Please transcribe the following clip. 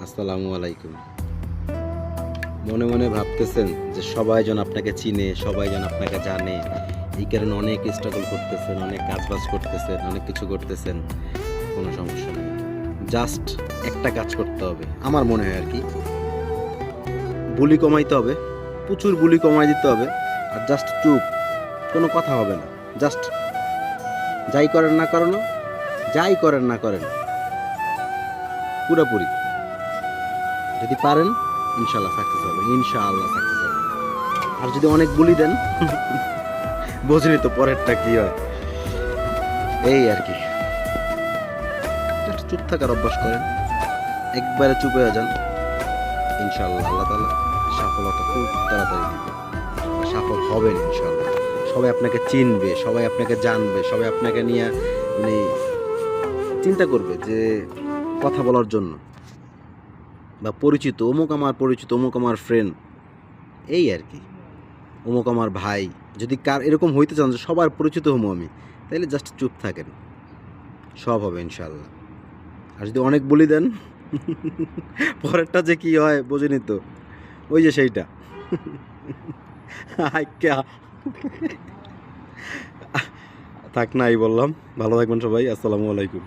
আসসালামু আলাইকুম। মনে মনে ভাবতেছেন যে সবাই যেন আপনাকে চিনে, সবাই যেন আপনাকে জানে। এই কারণে অনেক স্ট্রাগল করতেছেন, অনেক কাজবাজ করতেছেন, অনেক কিছু করতেছেন। কোনো সমস্যা নেই। জাস্ট একটা কাজ করতে হবে। আমার মনে হয় আরকি। বুলি কমাইতে হবে। প্রচুর বুলি কমাই দিতে হবে। আর জাস্ট চুপ। কোনো কথা হবে না। জাস্ট যাই করেন না করেন, যাই করেন না করেন, পুরোপুরি যদি পারেন ইনশাআল্লাহ সাকসেস হবে। ইনশাআল্লাহ সাকসেস হবে। আর যদি অনেক বুলি দেন বোঝেনি তো পরেরটা কি হয়। এই আর কি, একটু চুপ থাকার অভ্যাস করেন, একবারে চুপ হয়ে যান। ইনশাআল্লাহ আল্লাহ তাআলা সফলতা খুব তাড়াতাড়ি দিবে। সফল হবেন ইনশাআল্লাহ। সবাই আপনাকে চিনবে, সবাই আপনাকে জানবে, সবাই আপনাকে নিয়ে মানে চিন্তা করবে যে কথা বলার জন্য, বা পরিচিত অমুক আমার পরিচিত, অমুক আমার ফ্রেন্ড, এই আর কি, অমুক আমার ভাই। যদি কার এরকম হইতে চান যে সবার পরিচিত হমু আমি, তাহলে জাস্ট চুপ থাকেন, সব হবে ইনশাআল্লাহ। আর যদি অনেক বলি দেন পরেরটা যে কি হয় বোঝেনি তো, ওই যে সেইটা আইক্যা থাক, নাই বললাম। ভালো থাকবেন সবাই। আসসালামু আলাইকুম।